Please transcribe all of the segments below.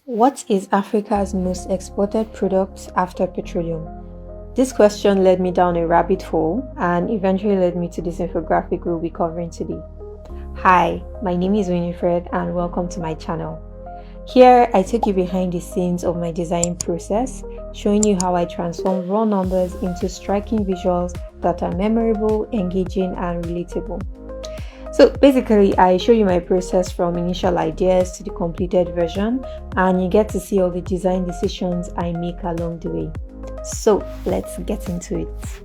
What is Africa's most exported product after petroleum? This question led me down a rabbit hole and eventually led me to this infographic we'll be covering today. Hi, my name is Winifred and welcome to my channel. Here, I take you behind the scenes of my design process, showing you how I transform raw numbers into striking visuals that are memorable, engaging, and relatable. So basically, I show you my process from initial ideas to the completed version, and you get to see all the design decisions I make along the way. So let's get into it.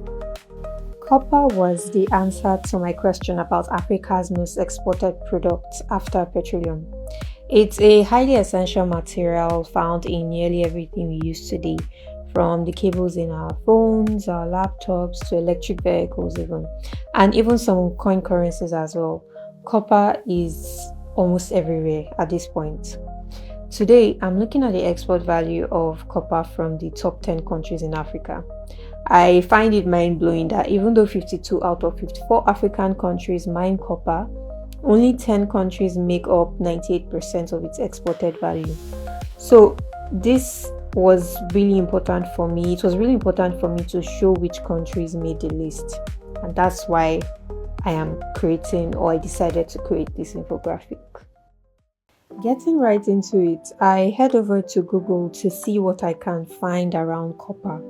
Copper was the answer to my question about Africa's most exported product after petroleum. It's a highly essential material found in nearly everything we use today, from the cables in our phones, our laptops, to electric vehicles and even some coin currencies as well. Copper is almost everywhere at this point. Today, I'm looking at the export value of copper from the top 10 countries in Africa. I find it mind-blowing that even though 52 out of 54 African countries mine copper, only 10 countries make up 98% of its exported value. So this was really important for me. It was really important for me to show which countries made the list. And that's why I decided to create this infographic. Getting right into it, I head over to Google to see what I can find around copper.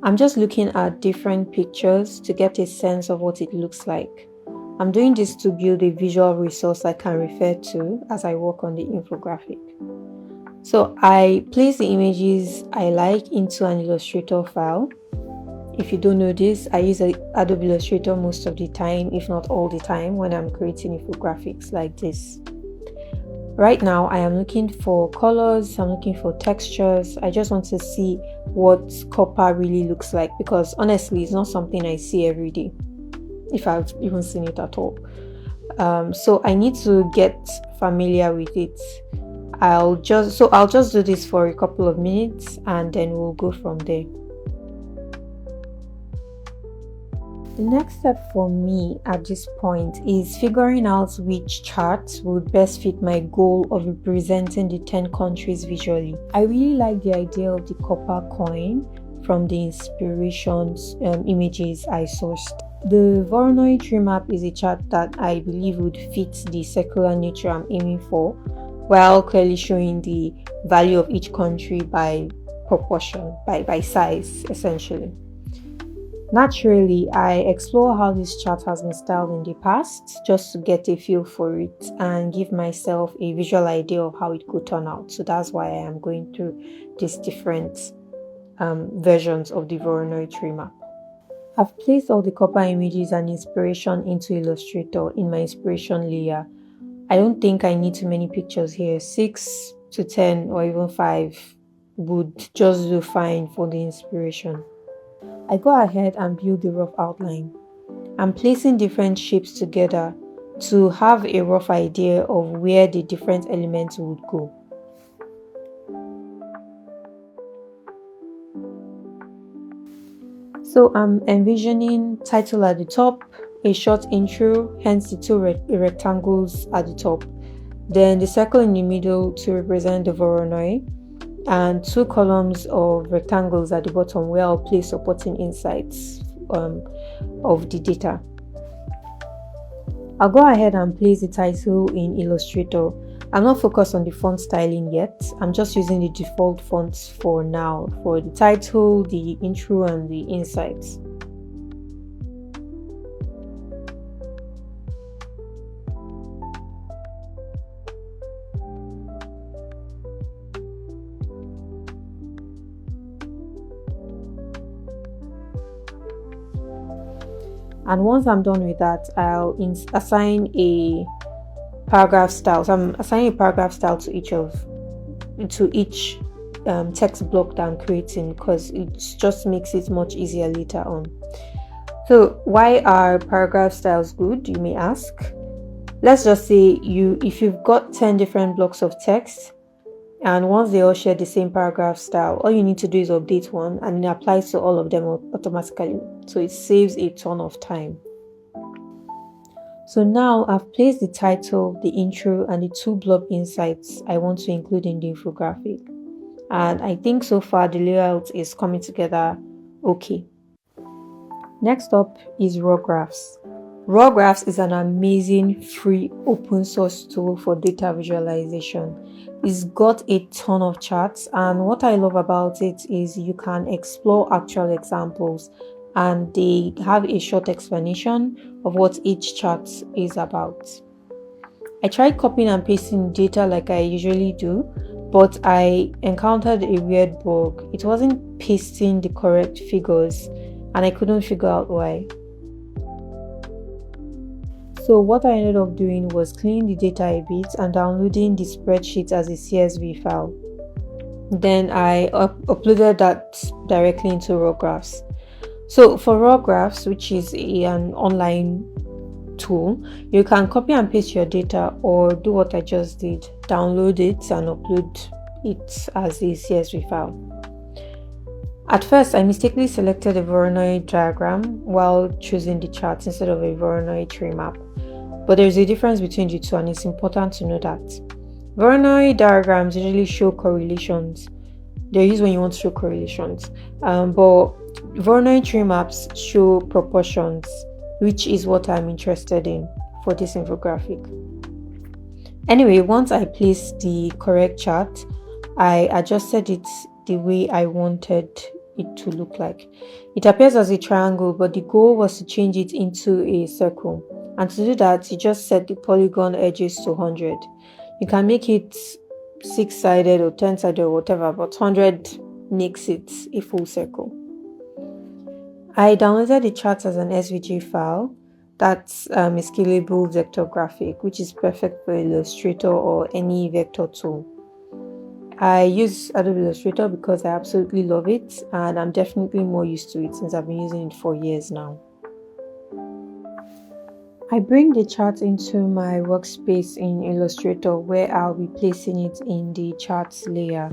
I'm just looking at different pictures to get a sense of what it looks like. I'm doing this to build a visual resource I can refer to as I work on the infographic. So I place the images I like into an Illustrator file. If you don't know this, I use Adobe Illustrator most of the time, if not all the time, when I'm creating infographics like this. Right now, I am looking for colors, I'm looking for textures. I just want to see what copper really looks like because honestly, it's not something I see every day, if I've even seen it at all. So I need to get familiar with it. I'll just do this for a couple of minutes and then we'll go from there. The next step for me at this point is figuring out which chart would best fit my goal of representing the 10 countries visually. I really like the idea of the copper coin from the inspirations images I sourced. The Voronoi treemap is a chart that I believe would fit the circular nature I'm aiming for, while clearly showing the value of each country by proportion, by size, essentially. Naturally, I explore how this chart has been styled in the past, just to get a feel for it and give myself a visual idea of how it could turn out. So that's why I am going through these different versions of the Voronoi treemap. I've placed all the copper images and inspiration into Illustrator in my inspiration layer. I don't think I need too many pictures here. 6 to 10 or even 5 would just do fine for the inspiration. I go ahead and build the rough outline. I'm placing different shapes together to have a rough idea of where the different elements would go. So I'm envisioning title at the top, a short intro, hence the two rectangles at the top, then the circle in the middle to represent the Voronoi, and 2 columns of rectangles at the bottom where I'll place supporting insights of the data. I'll go ahead and place the title in Illustrator. I'm not focused on the font styling yet. I'm just using the default fonts for now for the title, the intro, and the insights. And once I'm done with that, I'll assign a paragraph style. So I'm assigning a paragraph style to each text block that I'm creating because it just makes it much easier later on. So why are paragraph styles good, you may ask? Let's just say if you've got 10 different blocks of text, and once they all share the same paragraph style, all you need to do is update one and it applies to all of them automatically. So it saves a ton of time. So now I've placed the title, the intro, and the two blob insights I want to include in the infographic. And I think so far the layout is coming together okay. Next up is Raw Graphs. Raw Graphs is an amazing free open source tool for data visualization. It's got a ton of charts, and what I love about it is you can explore actual examples and they have a short explanation of what each chart is about. I tried copying and pasting data like I usually do, but I encountered a weird bug. It wasn't pasting the correct figures and I couldn't figure out why. So what I ended up doing was cleaning the data a bit and downloading the spreadsheet as a CSV file. Then I uploaded that directly into Raw Graphs. So for Raw Graphs, which is an online tool, you can copy and paste your data or do what I just did, download it and upload it as a CSV file. At first, I mistakenly selected a Voronoi diagram while choosing the charts instead of a Voronoi tree map. But there's a difference between the two and it's important to know that. Voronoi diagrams usually show correlations. They're used when you want to show correlations. But Voronoi tree maps show proportions, which is what I'm interested in for this infographic. Anyway, once I placed the correct chart, I adjusted it the way I wanted it to look like. It appears as a triangle, but the goal was to change it into a circle. And to do that, you just set the polygon edges to 100. You can make it 6-sided or 10-sided or whatever, but 100 makes it a full circle. I downloaded the chart as an SVG file. That's a scalable vector graphic, which is perfect for Illustrator or any vector tool. I use Adobe Illustrator because I absolutely love it and I'm definitely more used to it since I've been using it for years now. I bring the chart into my workspace in Illustrator where I'll be placing it in the charts layer.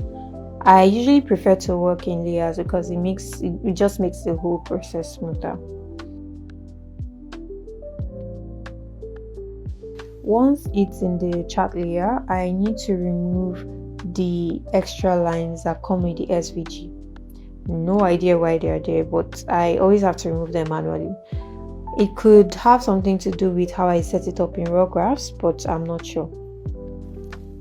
I usually prefer to work in layers because it just makes the whole process smoother. Once it's in the chart layer, I need to remove the extra lines that come with the SVG. No idea why they are there, but I always have to remove them manually. It could have something to do with how I set it up in Raw Graphs, but I'm not sure.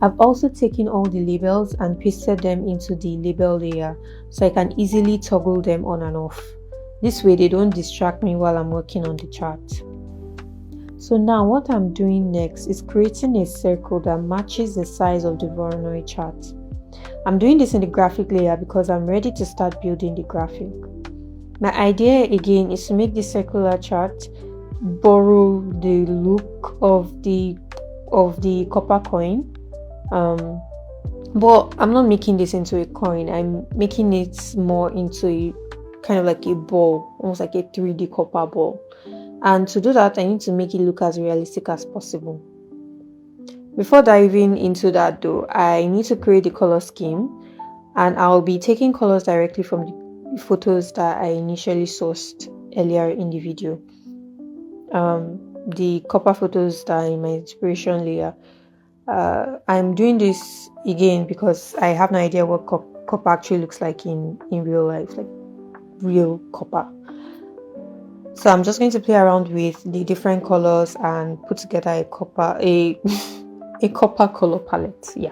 I've also taken all the labels and pasted them into the label layer so I can easily toggle them on and off. This way they don't distract me while I'm working on the chart. So now what I'm doing next is creating a circle that matches the size of the Voronoi chart. I'm doing this in the graphic layer because I'm ready to start building the graphic. My idea again is to make this circular chart borrow the look of the copper coin, but I'm not making this into a coin. I'm making it more into a kind of like a ball, almost like a 3D copper ball. And to do that, I need to make it look as realistic as possible. Before diving into that though, I need to create the color scheme, and I'll be taking colors directly from the photos that I initially sourced earlier in the video. The copper photos that are in my inspiration layer. I'm doing this again because I have no idea what copper actually looks like in real life, like real copper. So I'm just going to play around with the different colors and put together a copper color palette. Yeah.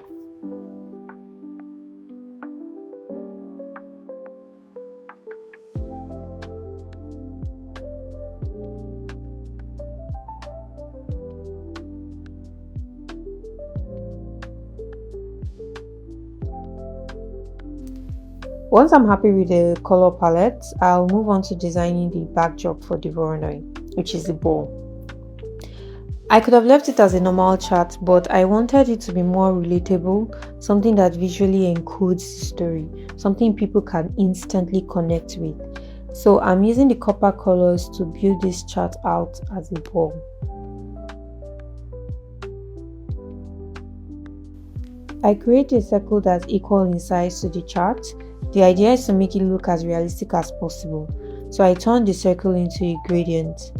Once I'm happy with the color palette, I'll move on to designing the backdrop for the Voronoi, which is the ball. I could have left it as a normal chart, but I wanted it to be more relatable, something that visually encodes the story, something people can instantly connect with. So I'm using the copper colors to build this chart out as a ball. I create a circle that's equal in size to the chart. The idea is to make it look as realistic as possible. So I turn the circle into a gradient.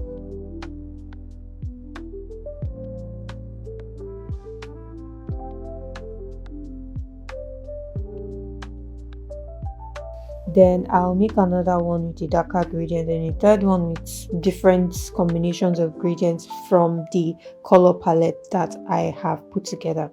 Then I'll make another one with a darker gradient, and a third one with different combinations of gradients from the color palette that I have put together.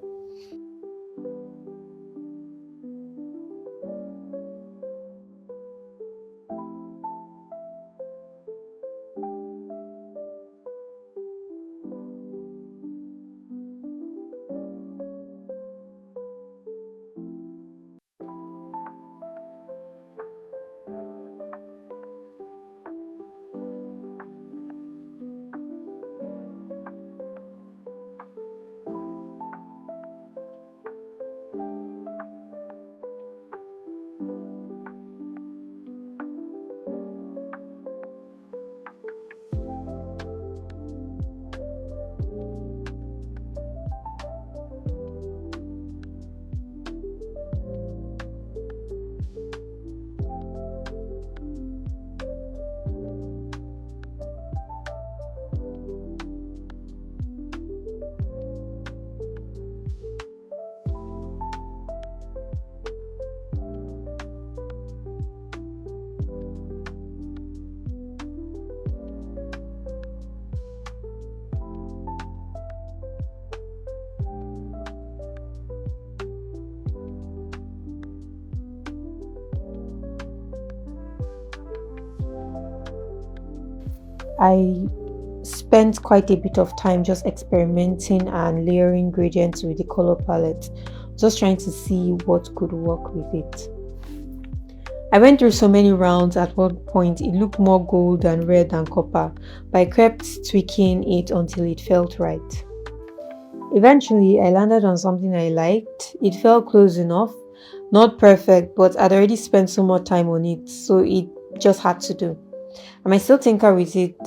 I spent quite a bit of time just experimenting and layering gradients with the color palette, just trying to see what could work with it. I went through so many rounds. At one point it looked more gold and red than copper, but I kept tweaking it until it felt right. Eventually I landed on something I liked. It felt close enough, not perfect, but I'd already spent so much time on it, so it just had to do. I might still tinker with it.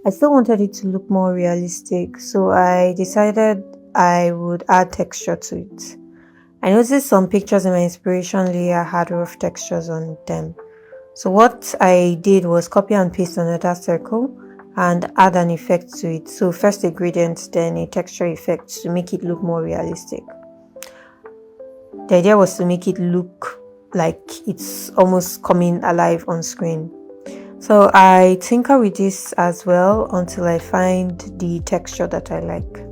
I still wanted it to look more realistic, so I decided I would add texture to it. I noticed some pictures in my inspiration layer had rough textures on them. So what I did was copy and paste another circle and add an effect to it. So first a gradient, then a texture effect to make it look more realistic. The idea was to make it look like it's almost coming alive on screen. So I tinker with this as well until I find the texture that I like.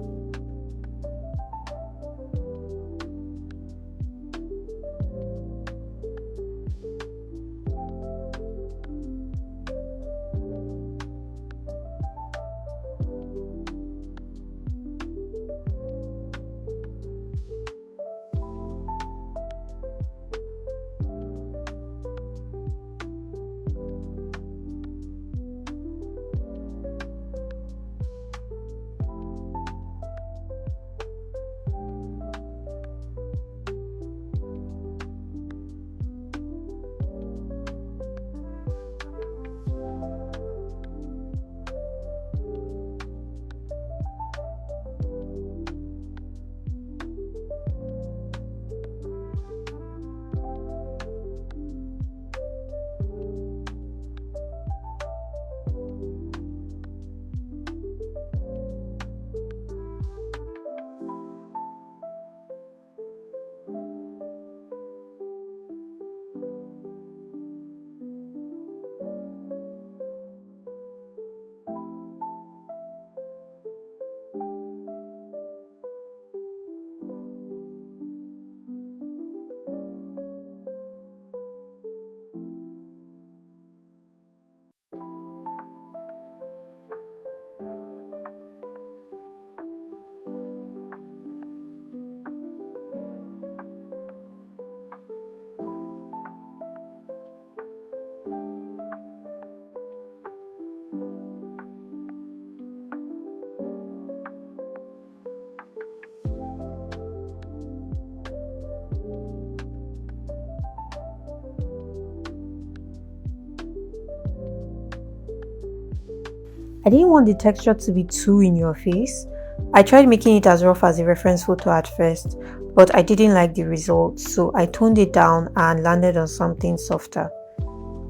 I didn't want the texture to be too in your face. I tried making it as rough as a reference photo at first, but I didn't like the results, so I toned it down and landed on something softer.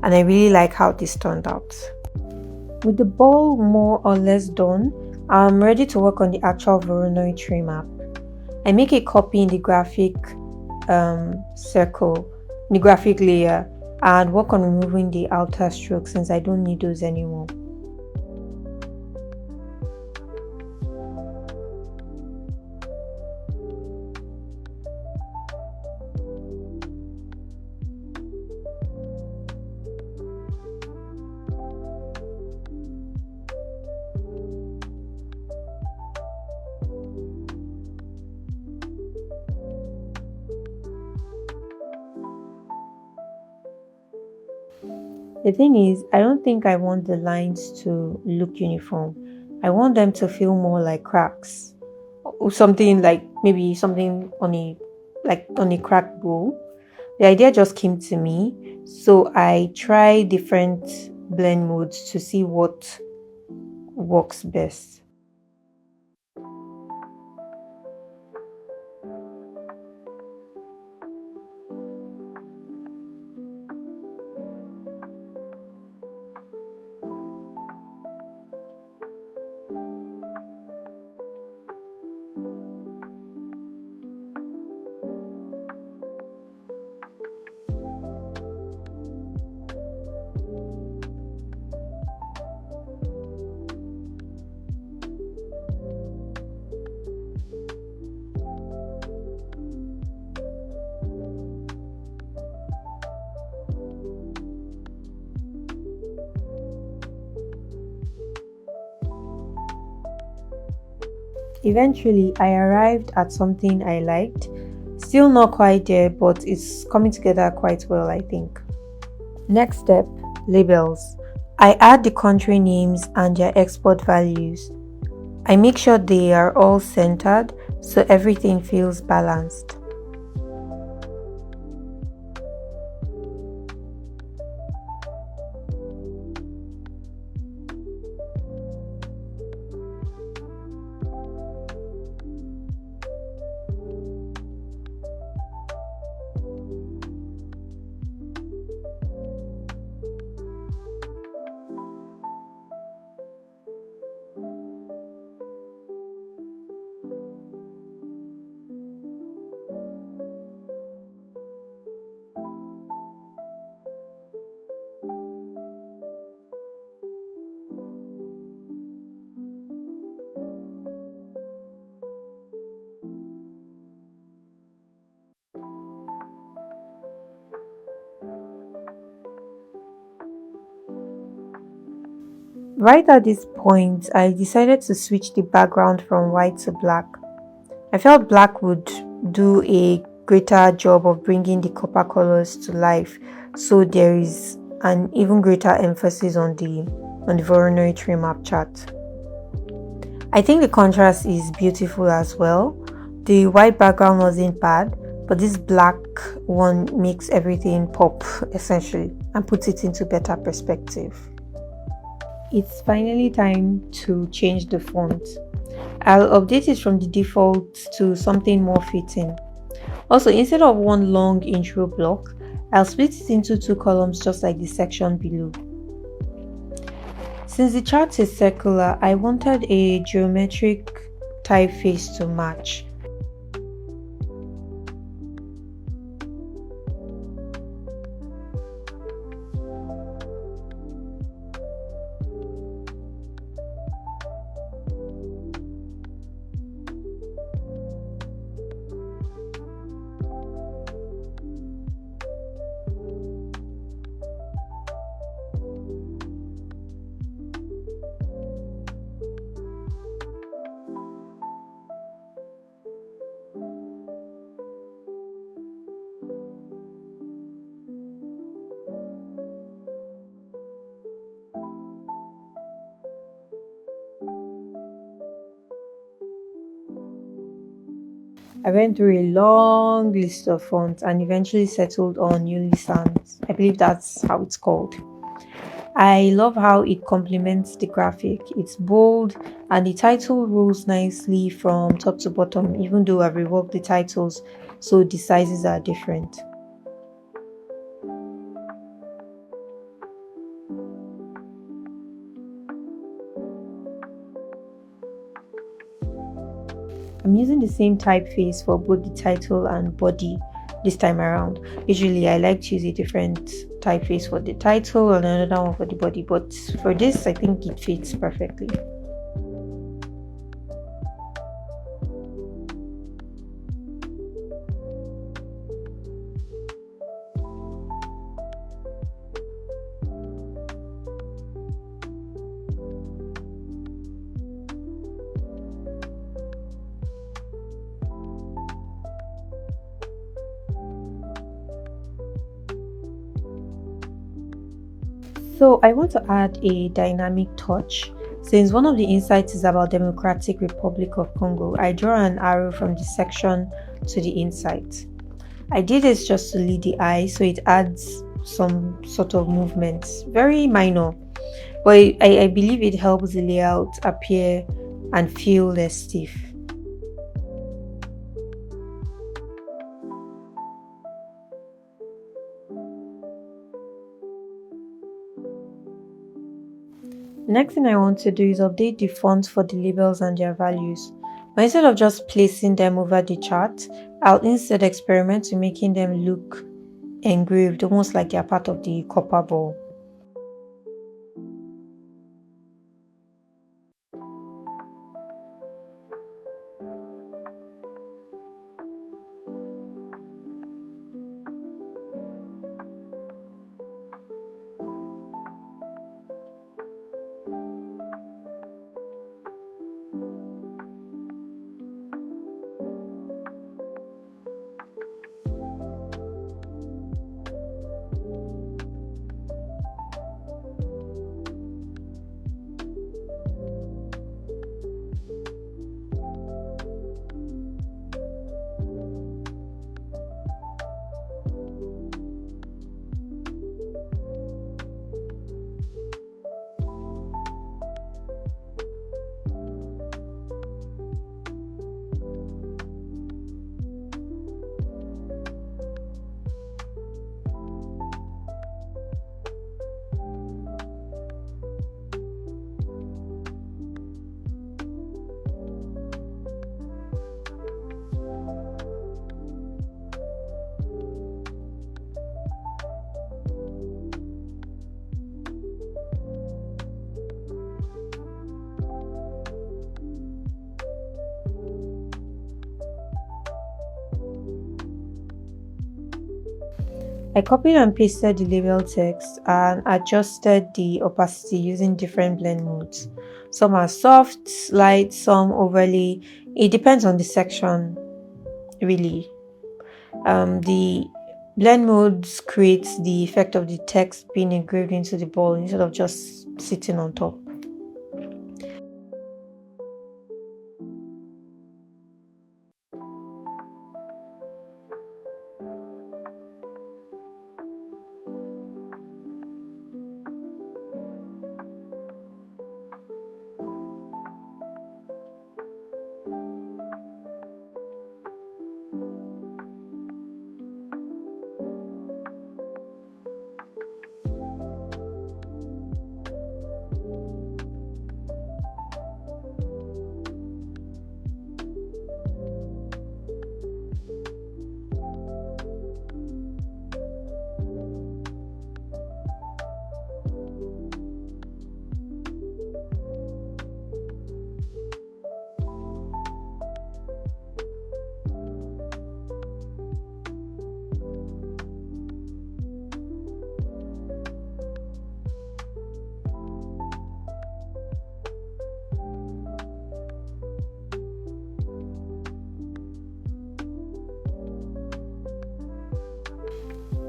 And I really like how this turned out. With the ball more or less done, I'm ready to work on the actual Voronoi tree map. I make a copy in the graphic circle, in the graphic layer, and work on removing the outer strokes since I don't need those anymore. The thing is, I don't think I want the lines to look uniform. I want them to feel more like cracks. Or something like maybe something on a cracked bowl. The idea just came to me, so I try different blend modes to see what works best. Eventually, I arrived at something I liked. Still not quite there, but it's coming together quite well, I think. Next step, labels. I add the country names and their export values. I make sure they are all centered so everything feels balanced. Right at this point, I decided to switch the background from white to black. I felt black would do a greater job of bringing the copper colors to life, so there is an even greater emphasis on the Voronoi treemap chart. I think the contrast is beautiful as well. The white background wasn't bad, but this black one makes everything pop essentially and puts it into better perspective. It's finally time to change the font. I'll update it from the default to something more fitting. Also, instead of one long intro block, I'll split it into two columns just like the section below. Since the chart is circular, I wanted a geometric typeface to match. I went through a long list of fonts and eventually settled on Newly Sans. I believe that's how it's called. I love how it complements the graphic. It's bold and the title rolls nicely from top to bottom, even though I've reworked the titles so the sizes are different. I'm using the same typeface for both the title and body this time around. Usually I like to use a different typeface for the title and another one for the body, but for this I think it fits perfectly. So I want to add a dynamic touch. Since one of the insights is about Democratic Republic of Congo, I draw an arrow from the section to the insight. I did this just to lead the eye, so it adds some sort of movements, very minor, but I believe it helps the layout appear and feel less stiff. Next thing I want to do is update the font for the labels and their values. But instead of just placing them over the chart, I'll instead experiment to making them look engraved, almost like they're part of the copper ball. I copied and pasted the label text and adjusted the opacity using different blend modes. Some are soft, light, some overlay. It depends on the section, really. The blend modes creates the effect of the text being engraved into the ball instead of just sitting on top.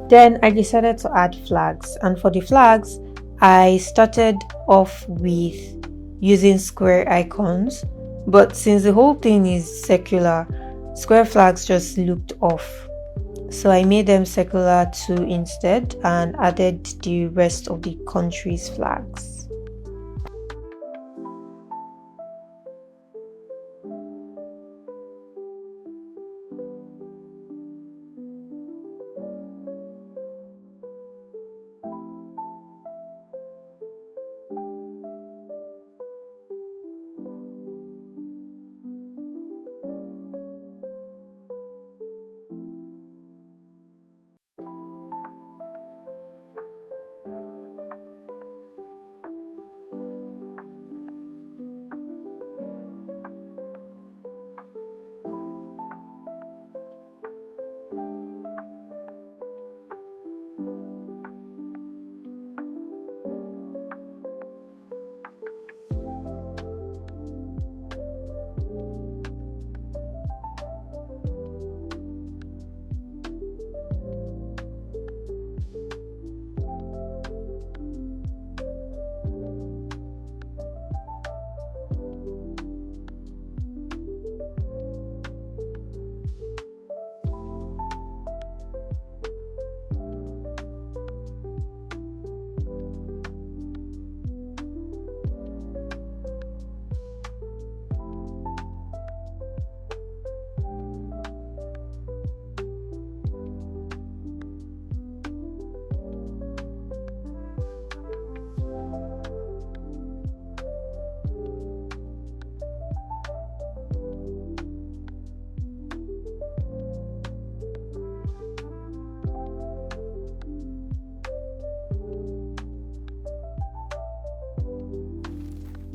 Then I decided to add flags, and for the flags, I started off with using square icons, but since the whole thing is circular, square flags just looked off. So I made them circular too instead and added the rest of the country's flags.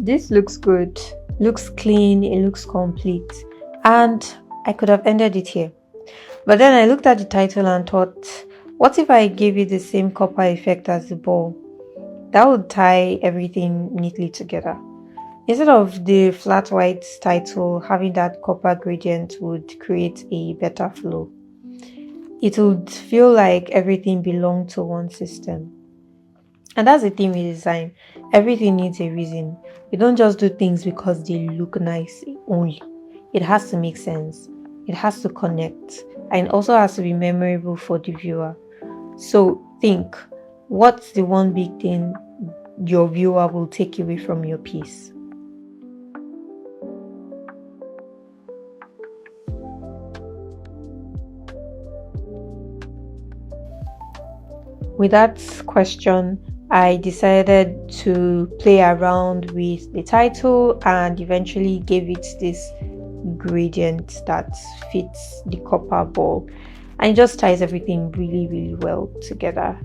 This looks good, looks clean, it looks complete, and I could have ended it here. But then I looked at the title and thought, what if I gave it the same copper effect as the ball? That would tie everything neatly together. Instead of the flat white title, having that copper gradient would create a better flow. It would feel like everything belonged to one system. And that's the thing with design. Everything needs a reason. You don't just do things because they look nice only. It has to make sense. It has to connect. And it also has to be memorable for the viewer. So think, what's the one big thing your viewer will take away from your piece? With that question, I decided to play around with the title and eventually gave it this gradient that fits the copper ball, and it just ties everything really, really well together.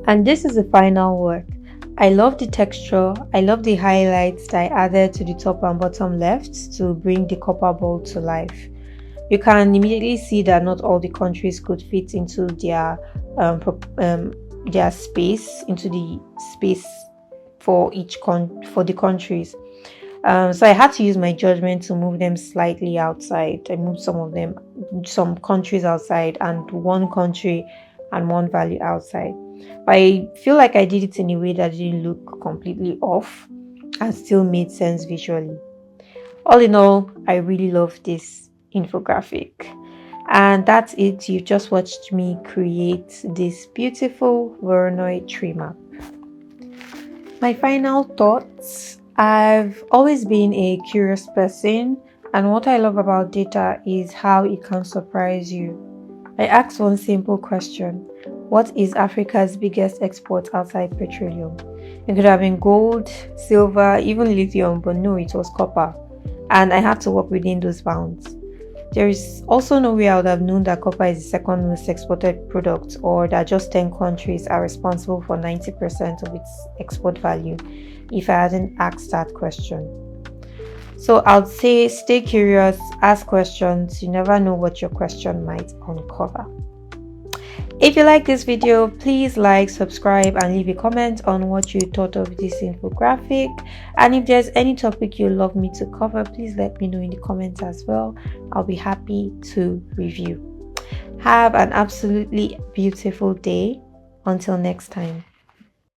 And this is the final work. I love the texture, I love the highlights that I added to the top and bottom left to bring the copper ball to life. You can immediately see that not all the countries could fit into their space, into the space for for the countries. So I had to use my judgment to move them slightly outside. I moved some countries outside, and one country and one value outside. But I feel like I did it in a way that didn't look completely off and still made sense visually. All in all, I really love this infographic. And that's it. You just watched me create this beautiful Voronoi tree map. My final thoughts. I've always been a curious person, and what I love about data is how it can surprise you. I asked one simple question: what is Africa's biggest export outside petroleum? It could have been gold, silver, even lithium, but no, it was copper. And I had to work within those bounds. There is also no way I would have known that copper is the second most exported product, or that just 10 countries are responsible for 90% of its export value, if I hadn't asked that question. So I'll say stay curious, ask questions. You never know what your question might uncover. If you like this video, please like, subscribe, and leave a comment on what you thought of this infographic. And if there's any topic you'd love me to cover, please let me know in the comments as well. I'll be happy to review. Have an absolutely beautiful day. Until next time.